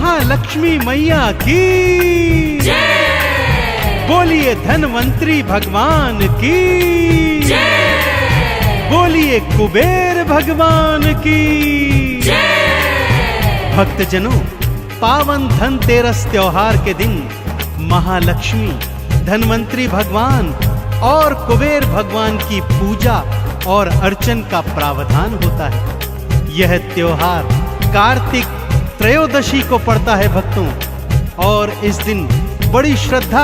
महालक्ष्मी मैया की जय। बोलिए धनवंतरी भगवान की जय। बोलिए कुबेर भगवान की जय। भक्तजनों, पावन धनतेरस त्योहार के दिन महालक्ष्मी, धनवंतरी भगवान और कुबेर भगवान की पूजा और अर्चन का प्रावधान होता है। यह त्योहार कार्तिक त्रयोदशी को पड़ता है भक्तों, और इस दिन बड़ी श्रद्धा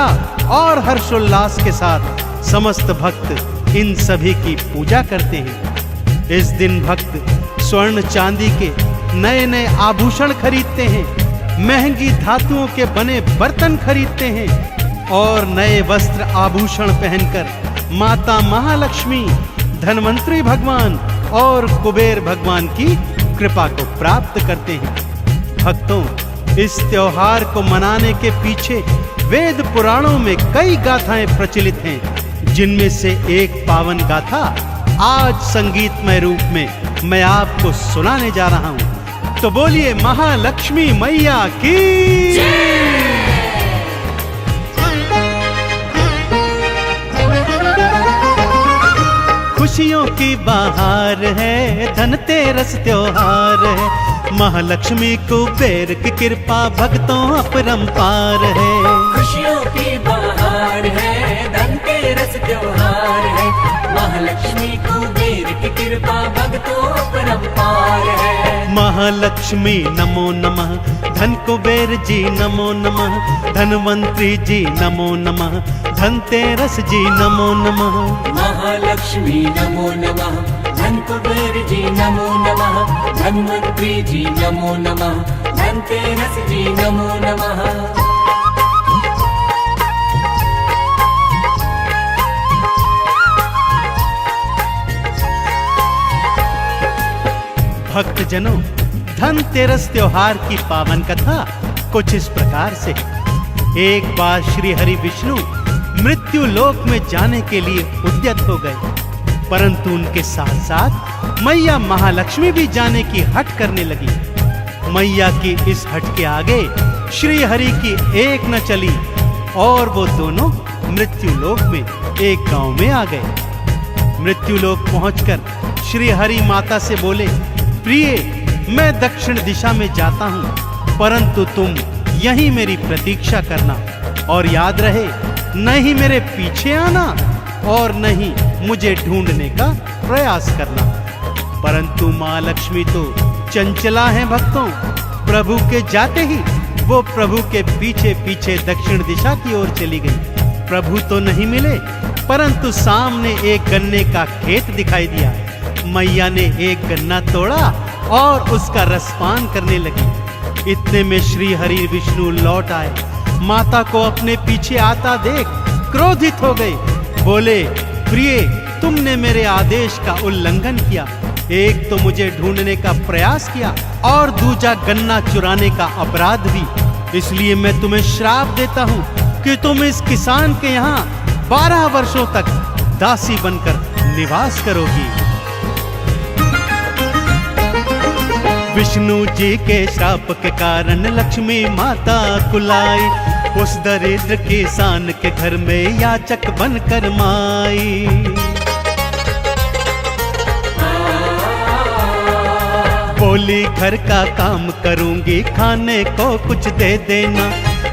और हर्षोल्लास के साथ समस्त भक्त इन सभी की पूजा करते हैं। इस दिन भक्त स्वर्ण चांदी के नए नए आभूषण खरीदते हैं, महंगी धातुओं के बने बर्तन खरीदते हैं और नए वस्त्र आभूषण पहनकर माता महालक्ष्मी, धनवंतरी भगवान और कुबेर भगवान की कृपा को प्राप्त करते हैं। भक्तों, इस त्योहार को मनाने के पीछे वेद पुराणों में कई गाथाएं प्रचलित हैं, जिनमें से एक पावन गाथा आज संगीतमय रूप में मैं आपको सुनाने जा रहा हूं। तो बोलिए महालक्ष्मी मैया की खुशियों की बहार है, धनतेरस त्योहार है, महालक्ष्मी कुबेर की कृपा भक्तों अपरंपार है। खुशियों की बहार है, धनतेरस त्योहार है, महालक्ष्मी कुबेर की कृपा भक्तों अपरंपार है। महालक्ष्मी नमो नमः, धन कुबेर जी नमो नमः, धनवंतरी जी नमो नमः, धनतेरस जी नमो नमः। महालक्ष्मी नमो नमः, धन कुबेर जी नमो नमः, धनवंतरी जी नमो नमः, धनतेरस जी नमो नमः। भक्तजनों, धनतेरस त्योहार की पावन कथा कुछ इस प्रकार से। एक बार श्री हरि विष्णु मृत्यु लोक में जाने के लिए उद्यत हो गए, परंतु उनके साथ साथ मैया महालक्ष्मी भी जाने की हट करने लगी। मैया की इस हट के आगे श्री हरि की एक न चली और वो दोनों मृत्यु लोक में एक गांव में आ गए। मृत्यु लोक पहुंचकर श्री हरि माता से बोले, प्रिय, मैं दक्षिण दिशा में जाता हूं, परंतु तुम यहीं मेरी प्रतीक्षा करना, और याद रहे, न ही मेरे पीछे आना और न ही मुझे ढूंढने का प्रयास करना। परंतु मां लक्ष्मी तो चंचला है भक्तों, प्रभु के जाते ही वो प्रभु के पीछे पीछे दक्षिण दिशा की ओर चली गई। प्रभु तो नहीं मिले, परंतु सामने एक गन्ने का खेत दिखाई दिया। मैया ने एक गन्ना तोड़ा और उसका रसपान करने लगी। इतने में श्री हरि विष्णु लौट आए। माता को अपने पीछे आता देख क्रोधित हो गए। बोले, प्रिय, तुमने मेरे आदेश का उल्लंघन किया। एक तो मुझे ढूंढने का प्रयास किया और दूजा गन्ना चुराने का अपराध भी। इसलिए मैं तुम्हें श्राप देता हूँ कि तुम इस किसान के यहाँ 12 वर्षों तक दासी बनकर निवास करोगी। विष्णु जी के श्राप के कारण लक्ष्मी माता कुलाई, उस दरिद्र किसान के घर में याचक बनकर माई। बोली, घर का काम करूंगी, खाने को कुछ दे देना,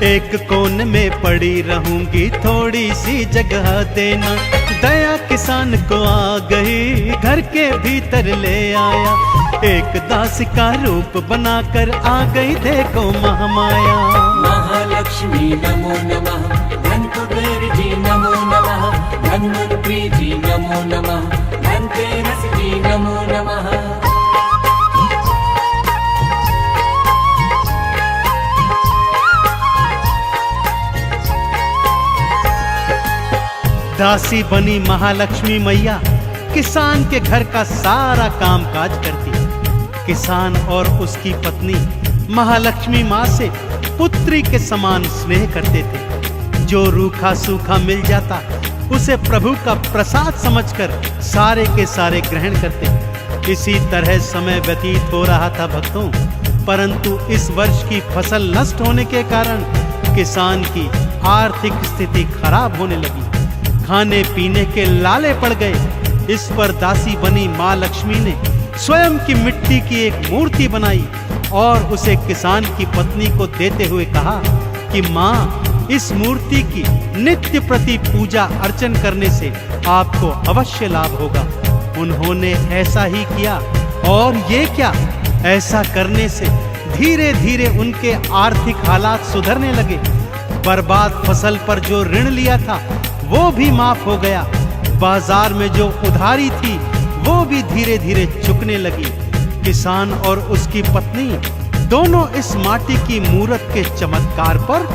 एक कोने में पड़ी रहूंगी, थोड़ी सी जगह देना। दया किसान को आ गई, घर के भीतर ले आया, एक दासी का रूप बनाकर आ गई देखो महामाया। महालक्ष्मी नमो नमः, धन कुबेर जी नमो नमः, धनवंतरी जी नमो नमः, धनतेरस जी नमो नमः। दासी बनी महालक्ष्मी मैया किसान के घर का सारा काम काज करती। किसान और उसकी पत्नी महालक्ष्मी माँ से पुत्री के समान स्नेह करते थे। जो रूखा सूखा मिल जाता उसे प्रभु का प्रसाद समझकर सारे के सारे ग्रहण करते। इसी तरह समय व्यतीत हो रहा था भक्तों। परंतु इस वर्ष की फसल नष्ट होने के कारण किसान की आर्थिक स्थिति खराब होने लगी। खाने पीने के लाले पड़ गए। इस पर दासी बनी माँ लक्ष्मी ने स्वयं की मिट्टी की एक मूर्ति बनाई और उसे किसान की पत्नी को देते हुए कहा कि माँ, इस मूर्ति की नित्य प्रति पूजा अर्चन करने से आपको अवश्य लाभ होगा। उन्होंने ऐसा ही किया और ये क्या, ऐसा करने से धीरे धीरे उनके आर्थिक हालात सुधरने लगे। बर्बाद फसल पर जो ऋण लिया था वो भी माफ हो गया। बाजार में जो उधारी थी वो भी धीरे धीरे चुकने लगी। किसान और उसकी पत्नी दोनों इस माटी की मूरत के चमत्कार पर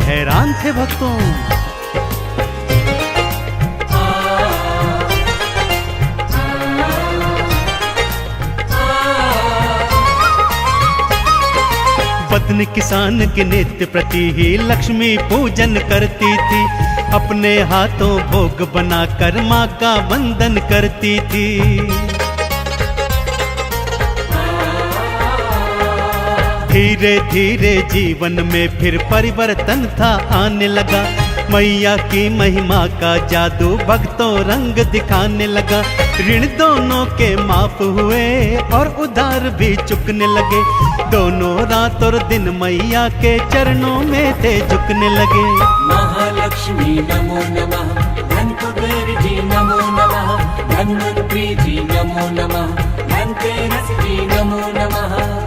हैरान थे भक्तों। पत्नी किसान के नित्य प्रति ही लक्ष्मी पूजन करती थी। अपने हाथों भोग बनाकर माँ का वंदन करती थी। धीरे धीरे जीवन में फिर परिवर्तन था आने लगा। मैया की महिमा का जादू भक्तों रंग दिखाने लगा। ऋण दोनों के माफ हुए और उधार भी चुकने लगे। दोनों रात और दिन मैया के चरणों में थे झुकने लगे। महालक्ष्मी नमो नमः, धन कुबेर जी नमो नमः, धन्वंतरी जी नमो नमः, धनतेरस जी नमो नमः।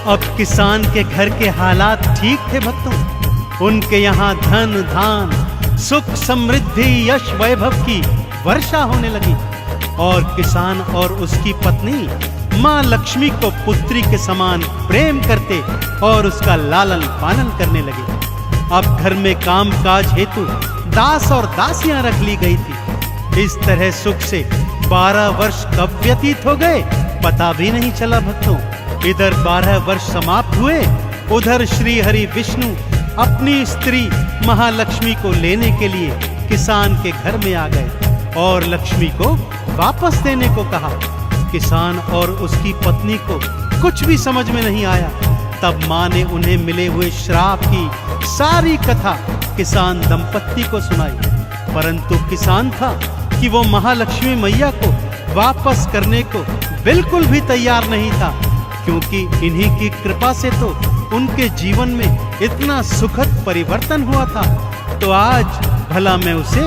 अब किसान के घर के हालात ठीक थे भक्तों। उनके यहाँ धन धान सुख समृद्धि यश वैभव की वर्षा होने लगी और किसान और उसकी पत्नी माँ लक्ष्मी को पुत्री के समान प्रेम करते और उसका लालन पालन करने लगे। अब घर में काम काज हेतु दास और दासियां रख ली गई थी। इस तरह सुख से 12 वर्ष कब व्यतीत हो गए पता भी नहीं चला भक्तों। इधर 12 वर्ष समाप्त हुए, उधर श्री हरि विष्णु अपनी स्त्री महालक्ष्मी को लेने के लिए किसान के घर में आ गए और लक्ष्मी को वापस देने को कहा। किसान और उसकी पत्नी को कुछ भी समझ में नहीं आया। तब माँ ने उन्हें मिले हुए श्राप की सारी कथा किसान दंपत्ति को सुनाई। परंतु किसान था कि वो महालक्ष्मी मैया को वापस करने को बिल्कुल भी तैयार नहीं था, क्योंकि इन्हीं की कृपा से तो उनके जीवन में इतना सुखद परिवर्तन हुआ था। तो आज भला मैं उसे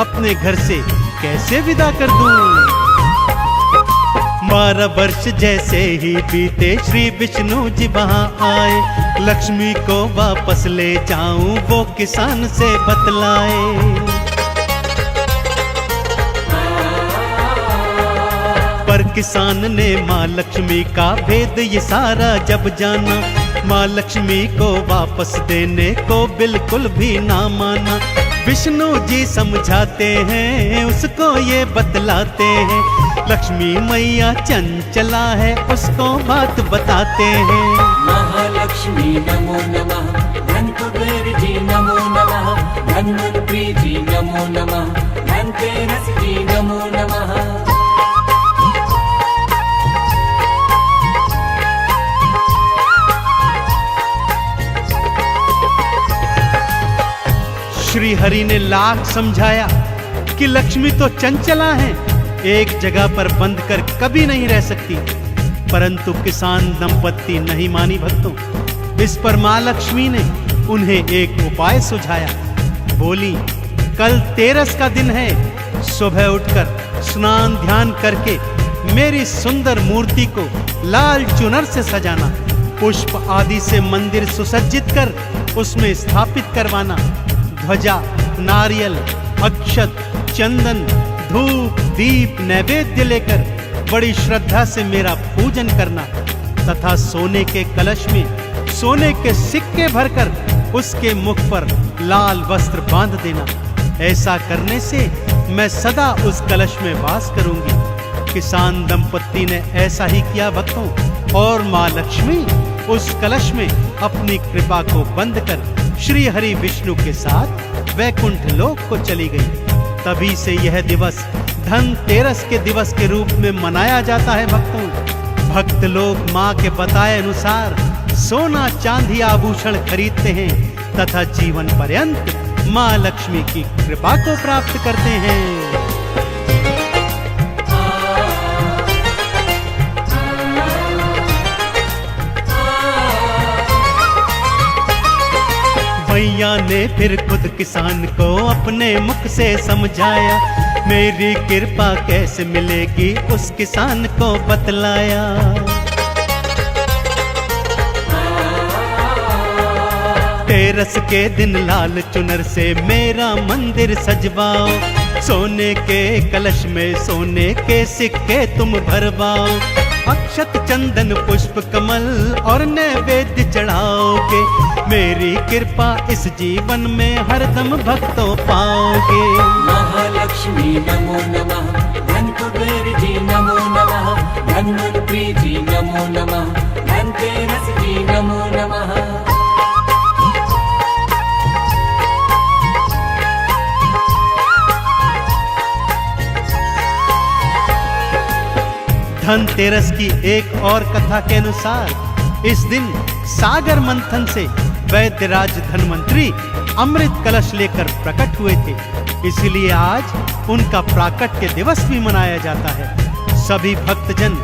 अपने घर से कैसे विदा कर दूं? 12 वर्ष जैसे ही बीते श्री विष्णु जी वहां आए। लक्ष्मी को वापस ले जाऊं वो किसान से बतलाए। पर किसान ने माँ लक्ष्मी का भेद ये सारा जब जाना, माँ लक्ष्मी को वापस देने को बिल्कुल भी ना माना। विष्णु जी समझाते हैं, उसको ये बतलाते हैं, लक्ष्मी मैया चंचला है, उसको बात बताते हैं। महालक्ष्मी नमो नमः, धन कुबेर जी नमो नमः, धन्वंतरी जी नमो नमः, धनतेरस जी नमो नमः। श्री हरि ने लाख समझाया कि लक्ष्मी तो चंचला है, एक जगह पर बंद कर कभी नहीं रह सकती, परंतु किसान दंपत्ति नहीं मानी भक्तों। इस पर माँ लक्ष्मी ने उन्हें एक उपाय सुझाया। बोली, कल तेरस का दिन है, सुबह उठकर स्नान ध्यान करके मेरी सुंदर मूर्ति को लाल चुनर से सजाना, पुष्प आदि से मंदिर सुसज्जित कर उसमें स्थापित करवाना, ध्वजा, नारियल, अक्षत, चंदन, धूप, दीप, नैवेद्य लेकर बड़ी श्रद्धा से मेरा पूजन करना तथा सोने के कलश में सोने के सिक्के भरकर उसके मुख पर लाल वस्त्र बांध देना। ऐसा करने से मैं सदा उस कलश में वास करूंगी। किसान दंपत्ति ने ऐसा ही किया भक्तों, और माँ लक्ष्मी उस कलश में अपनी कृपा को बंद कर श्री हरि विष्णु के साथ वैकुंठ लोक को चली गई। तभी से यह दिवस धनतेरस के दिवस के रूप में मनाया जाता है। भक्त लोग माँ के बताए अनुसार सोना चांदी आभूषण खरीदते हैं तथा जीवन पर्यंत माँ लक्ष्मी की कृपा को प्राप्त करते हैं। मैया ने फिर खुद किसान को अपने मुख से समझाया, मेरी कृपा कैसे मिलेगी उस किसान को बतलाया। तेरस के दिन लाल चुनर से मेरा मंदिर सजवाओ, सोने के कलश में सोने के सिक्के तुम भरवाओ। अक्षत चंदन पुष्प कमल और नैवेद्य चढ़ाओगे, मेरी कृपा इस जीवन में हरदम भक्तों पाओगे। महालक्ष्मी नमो नमः, धन कुबेर जी नमो नमः, धन्वंतरी जी नमो नमः, धनतेरस जी नमो नमः। धनतेरस की एक और कथा के अनुसार इस दिन सागर मंथन से वैद्यराज धन्वंतरी अमृत कलश लेकर प्रकट हुए थे, इसलिए आज उनका प्राकट्य दिवस भी मनाया जाता है। सभी भक्तजन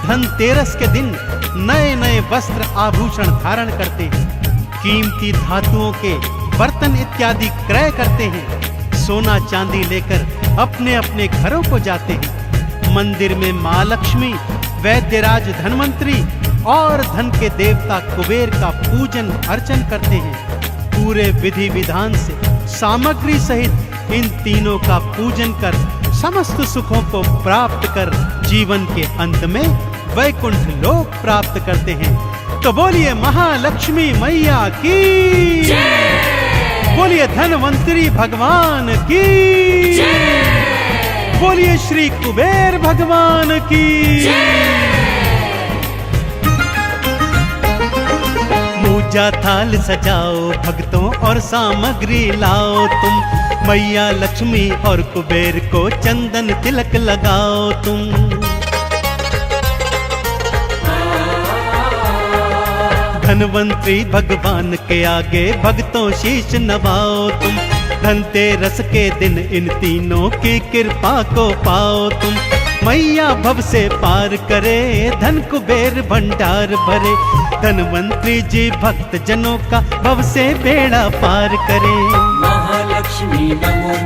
धनतेरस के दिन नए नए वस्त्र आभूषण धारण करते हैं, कीमती धातुओं के बर्तन इत्यादि क्रय करते हैं, सोना चांदी लेकर अपने अपने घरों को जाते हैं। मंदिर में माँ लक्ष्मी, वैद्यराज धन्वंतरी और धन के देवता कुबेर का पूजन अर्चन करते हैं। पूरे विधि विधान से सामग्री सहित इन तीनों का पूजन कर समस्त सुखों को प्राप्त कर जीवन के अंत में वैकुंठ लोक प्राप्त करते हैं। तो बोलिए महालक्ष्मी मैया की जय, बोलिए धन्वंतरी भगवान की जय, बोलिए श्री कुबेर भगवान की पूजा थाल सजाओ भक्तों और सामग्री लाओ तुम, मैया लक्ष्मी और कुबेर को चंदन तिलक लगाओ तुम। धन्वंतरी भगवान के आगे भक्तों शीश नवाओ तुम, धनतेरस के दिन इन तीनों की कृपा को पाओ तुम। मैया भव से पार करे, धन कुबेर भंडार भरे, धन्वंतरी जी भक्त जनों का भव से बेड़ा पार करे। महालक्ष्मी नमो